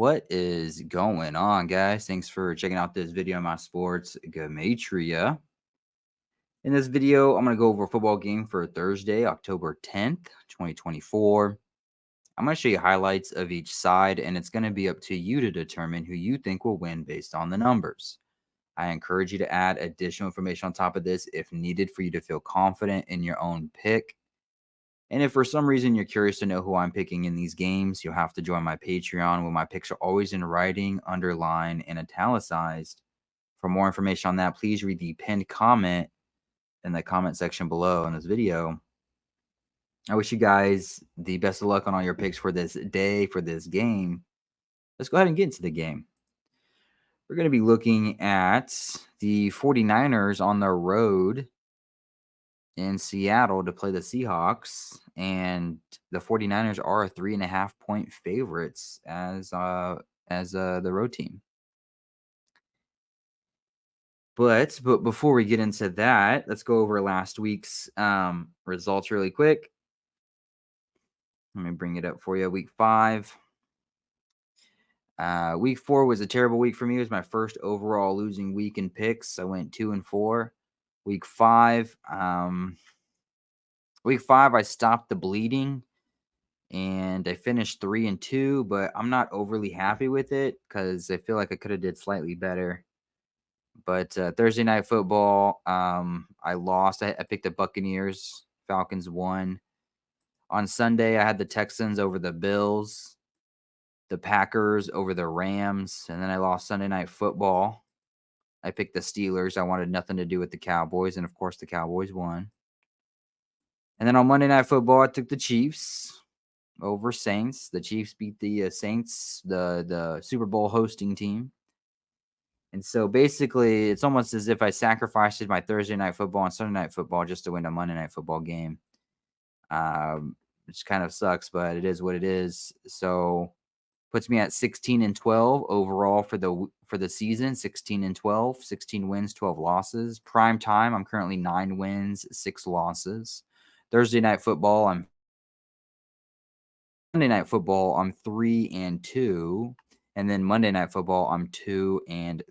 What is going on, guys? Thanks for checking out this video on my sports Gematria. In this video, I'm going to go over a football game for Thursday, October 10th, 2024. I'm going to show you highlights of each side, and it's going to be up to you to determine who you think will win based on the numbers. I encourage you to add additional information on top of this if needed for you to feel confident in your own pick. And if for some reason you're curious to know who I'm picking in these games, you'll have to join my Patreon where my picks are always in writing, underlined, and italicized. For more information on that, please read the pinned comment in the comment section below in this video. I wish you guys the best of luck on all your picks for this day, for this game. Let's go ahead and get into the game. We're going to be looking at the 49ers on the road in Seattle to play the Seahawks, and the 49ers are 3.5-point favorites as the road team. But before we get into that, let's go over last week's results really quick. Let me bring it up for you. Week 5. Week 4 was a terrible week for me. It was my first overall losing week in picks. I went 2-4. Week 5, I stopped the bleeding and I finished 3-2, but I'm not overly happy with it because I feel like I could have did slightly better. But Thursday night football, I lost. I picked the Buccaneers. Falcons won. On Sunday, I had the Texans over the Bills, the Packers over the Rams, and then I lost Sunday night football. I picked the Steelers. I wanted nothing to do with the Cowboys, and of course, the Cowboys won. And then on Monday night football, I took the Chiefs over Saints. The Chiefs beat the Saints, the Super Bowl hosting team. And so basically, it's almost as if I sacrificed my Thursday night football and Sunday night football just to win a Monday night football game. Which kind of sucks, but it is what it is. So puts me at 16-12 overall for the season. 16-12, 16 wins, 12 losses. Prime time, I'm currently 9 wins, 6 losses. Thursday night football, Sunday night football, I'm 3-2. And then Monday night football, I'm 2-3.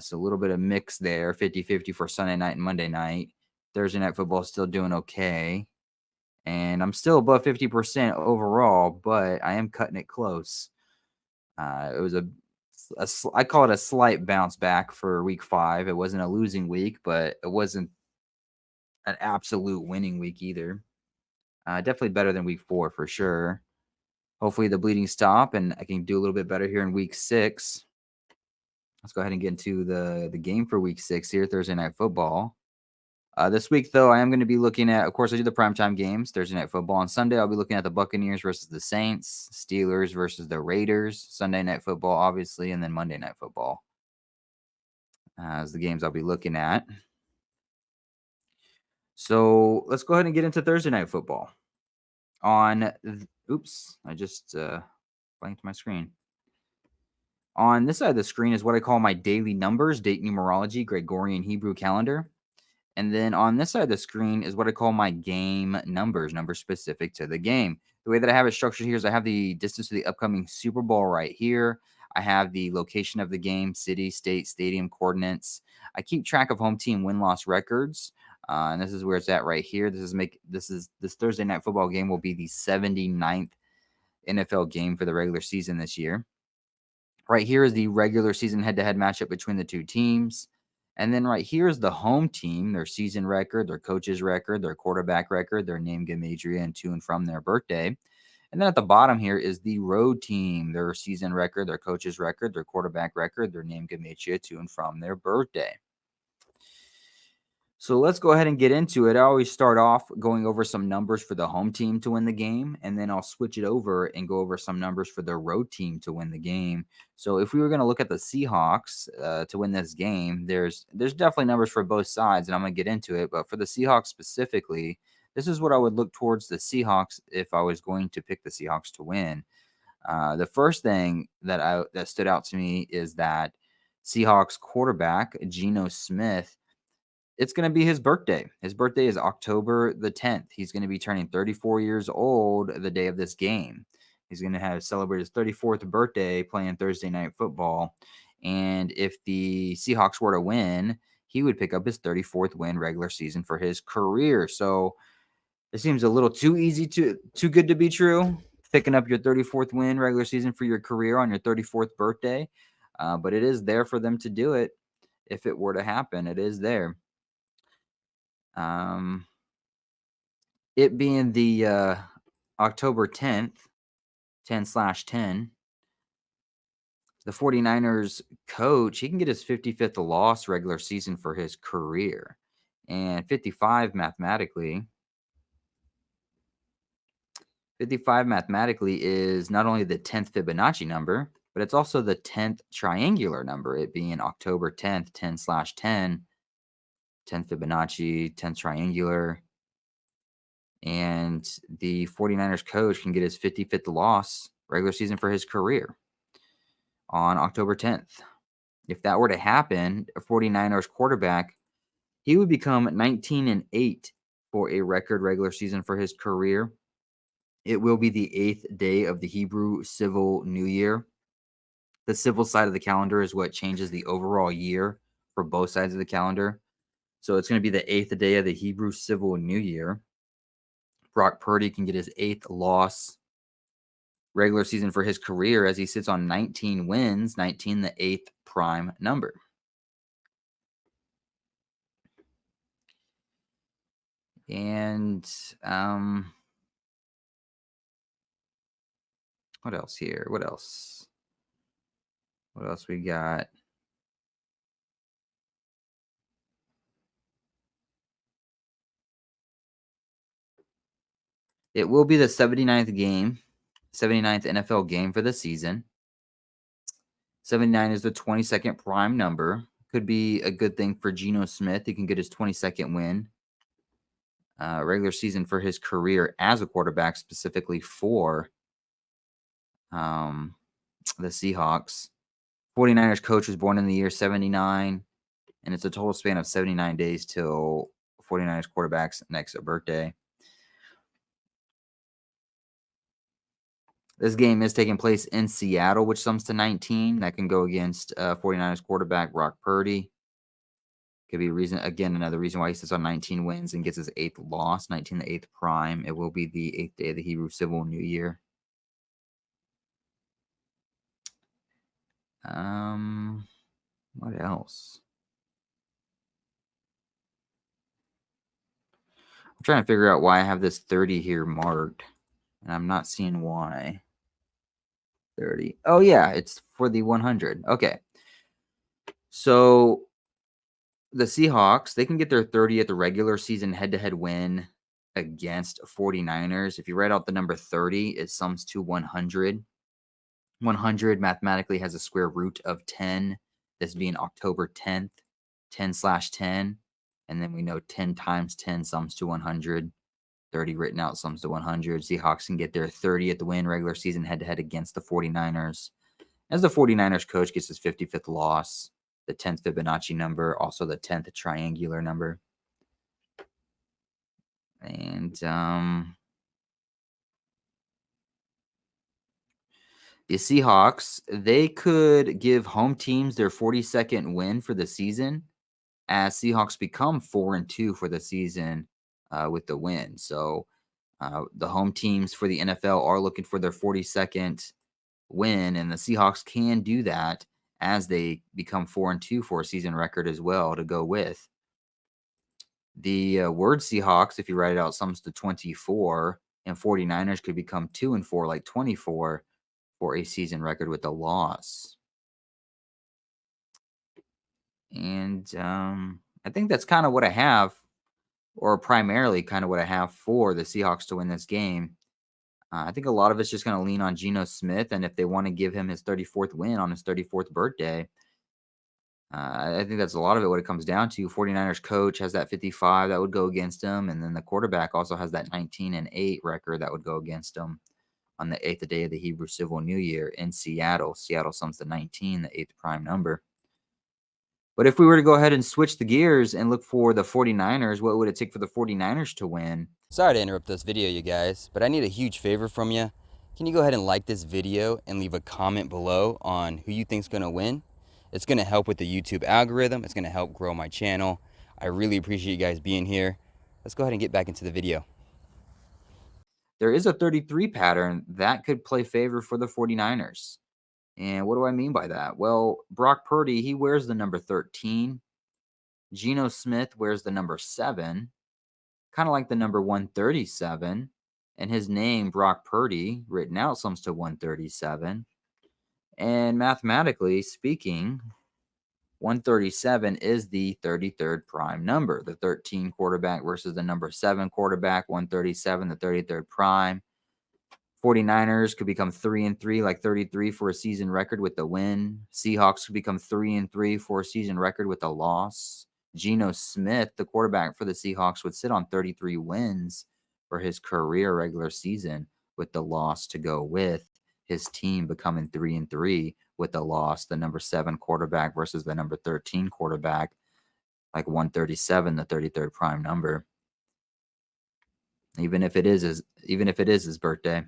So a little bit of mix there, 50-50 for Sunday night and Monday night. Thursday night football is still doing okay. And I'm still above 50% overall, but I am cutting it close. It was I call it a slight bounce back for week 5. It wasn't a losing week, but it wasn't an absolute winning week either. Definitely better than week 4 for sure. Hopefully the bleeding stop and I can do a little bit better here in week 6. Let's go ahead and get into the game for week 6 here, Thursday night football. This week, though, I am going to be looking at, of course, I do the primetime games, Thursday night football. On Sunday, I'll be looking at the Buccaneers versus the Saints, Steelers versus the Raiders, Sunday night football, obviously, and then Monday night football as the games I'll be looking at. So let's go ahead and get into Thursday night football. Oops, I just blanked my screen. On this side of the screen is what I call my daily numbers, date numerology, Gregorian Hebrew calendar. And then on this side of the screen is what I call my game numbers specific to the game. The way that I have it structured here is I have the distance to the upcoming Super Bowl right here. I have the location of the game, city, state, stadium coordinates. I keep track of home team win-loss records. And this is where it's at right here. This Thursday night football game will be the 79th NFL game for the regular season this year. Right here is the regular season head-to-head matchup between the two teams. And then right here is the home team, their season record, their coach's record, their quarterback record, their name, Gematria, and to and from their birthday. And then at the bottom here is the road team, their season record, their coach's record, their quarterback record, their name, Gematria, to and from their birthday. So let's go ahead and get into it. I always start off going over some numbers for the home team to win the game, and then I'll switch it over and go over some numbers for the road team to win the game. So if we were going to look at the Seahawks to win this game, there's definitely numbers for both sides, and I'm going to get into it. But for the Seahawks specifically, this is what I would look towards the Seahawks if I was going to pick the Seahawks to win. The first thing that stood out to me is that Seahawks quarterback Geno Smith, it's going to be his birthday. His birthday is October the 10th. He's going to be turning 34 years old the day of this game. He's going to have celebrate his 34th birthday playing Thursday night football. And if the Seahawks were to win, he would pick up his 34th win regular season for his career. So it seems a little too easy too good to be true. Picking up your 34th win regular season for your career on your 34th birthday. But it is there for them to do it. If it were to happen, it is there. It being the October 10th, 10/10, the 49ers coach, he can get his 55th loss regular season for his career. And 55 mathematically is not only the 10th Fibonacci number, but it's also the 10th triangular number, it being October 10th, 10/10, 10th Fibonacci, 10th triangular. And the 49ers coach can get his 55th loss regular season for his career on October 10th. If that were to happen, a 49ers quarterback, he would become 19-8 for a record regular season for his career. It will be the 8th day of the Hebrew civil new year. The civil side of the calendar is what changes the overall year for both sides of the calendar. So it's going to be the 8th day of the Hebrew civil new year. Brock Purdy can get his 8th loss regular season for his career as he sits on 19 wins, 19 the 8th prime number. And what else here? What else we got? It will be the 79th NFL game for the season. 79 is the 22nd prime number. Could be a good thing for Geno Smith. He can get his 22nd win regular season for his career as a quarterback, specifically for the Seahawks. 49ers coach was born in the year 79, and it's a total span of 79 days till 49ers quarterback's next birthday. This game is taking place in Seattle, which sums to 19. That can go against 49ers quarterback Brock Purdy. Could be another reason why he sits on 19 wins and gets his 8th loss, 19 the 8th prime. It will be the 8th day of the Hebrew civil new year. What else? I'm trying to figure out why I have this 30 here marked, and I'm not seeing why. 30. Oh, yeah, it's for the 100. Okay. So the Seahawks, they can get their 30th regular season head-to-head win against 49ers. If you write out the number 30, it sums to 100. 100 mathematically has a square root of 10, this being October 10th, 10/10. And then we know 10 times 10 sums to 100. 30 written out sums to 100. Seahawks can get their 30th win regular season head-to-head against the 49ers. As the 49ers coach gets his 55th loss, the 10th Fibonacci number, also the 10th triangular number. And the Seahawks, they could give home teams their 42nd win for the season as Seahawks become 4-2 for the season with the win. So the home teams for the NFL are looking for their 42nd win, and the Seahawks can do that as they become 4-2 for a season record as well to go with. The word Seahawks, if you write it out, sums to 24, and 49ers could become 2-4, like 24, for a season record with a loss. And I think that's kind of what I have, or primarily kind of what I have for the Seahawks to win this game. I think a lot of it's just going to lean on Geno Smith, and if they want to give him his 34th win on his 34th birthday, I think that's a lot of it what it comes down to. 49ers coach has that 55 that would go against him, and then the quarterback also has that 19-8 record that would go against him on the 8th day of the Hebrew civil new year in Seattle. Seattle sums to 19, the 8th prime number. But if we were to go ahead and switch the gears and look for the 49ers, what would it take for the 49ers to win? Sorry to interrupt this video, you guys, but I need a huge favor from you. Can you go ahead and like this video and leave a comment below on who you think's going to win? It's going to help with the YouTube algorithm. It's going to help grow my channel. I really appreciate you guys being here. Let's go ahead and get back into the video. There is a 33 pattern that could play favor for the 49ers. And what do I mean by that? Well, Brock Purdy, he wears the number 13. Geno Smith wears the number 7, kind of like the number 137. And his name, Brock Purdy, written out sums to 137. And mathematically speaking, 137 is the 33rd prime number. The 13 quarterback versus the number 7 quarterback, 137, the 33rd prime. 49ers could become 3-3, like 33 for a season record with the win. Seahawks could become 3-3 for a season record with a loss. Geno Smith, the quarterback for the Seahawks, would sit on 33 wins for his career regular season with the loss to go with his team becoming 3-3 with the loss. The number 7 quarterback versus the number 13 quarterback, like 137, the 33rd prime number. Even if it is his birthday.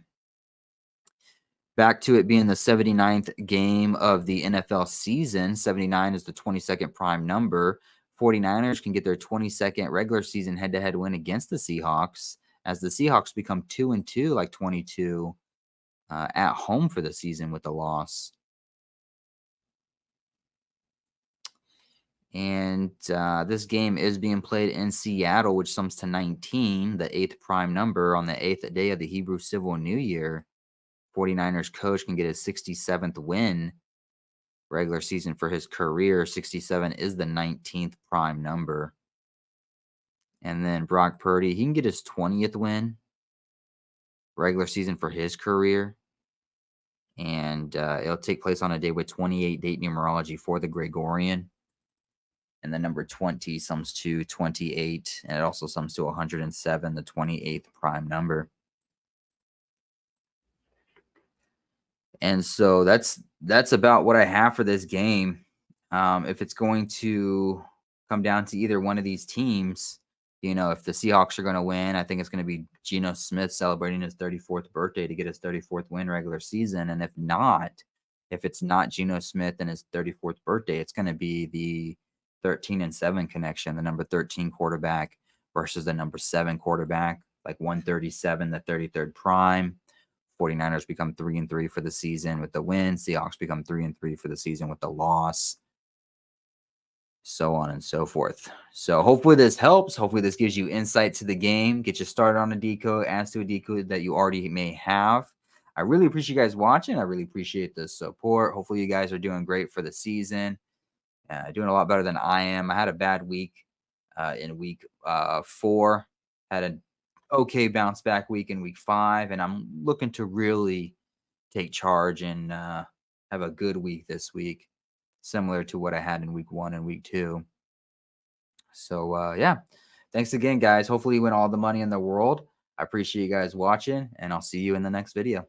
Back to it being the 79th game of the NFL season. 79 is the 22nd prime number. 49ers can get their 22nd regular season head-to-head win against the Seahawks as the Seahawks become 2-2, like 22 at home for the season with the loss. And this game is being played in Seattle, which sums to 19, the 8th prime number on the 8th day of the Hebrew Civil New Year. 49ers coach can get his 67th win regular season for his career. 67 is the 19th prime number. And then Brock Purdy, he can get his 20th win regular season for his career. And it'll take place on a day with 28 date numerology for the Gregorian. And the number 20 sums to 28. And it also sums to 107, the 28th prime number. And so that's about what I have for this game. If it's going to come down to either one of these teams, if the Seahawks are going to win, I think it's going to be Geno Smith celebrating his 34th birthday to get his 34th win regular season. And if it's not Geno Smith and his 34th birthday, it's going to be the 13-7 connection, the number 13 quarterback versus the number 7 quarterback, like 137, the 33rd prime. 49ers become 3-3 for the season with the win. Seahawks become 3-3 for the season with the loss. So on and so forth. So hopefully this helps. Hopefully this gives you insight to the game, get you started on a decode, adds to a decode that you already may have. I really appreciate you guys watching. I really appreciate the support. Hopefully you guys are doing great for the season. Doing a lot better than I am. I had a bad week in week 4. Had an okay bounce back week in week 5, and I'm looking to really take charge and have a good week this week, similar to what I had in week 1 and week 2. So yeah, thanks again, guys. Hopefully you win all the money in the world. I appreciate you guys watching, and I'll see you in the next video.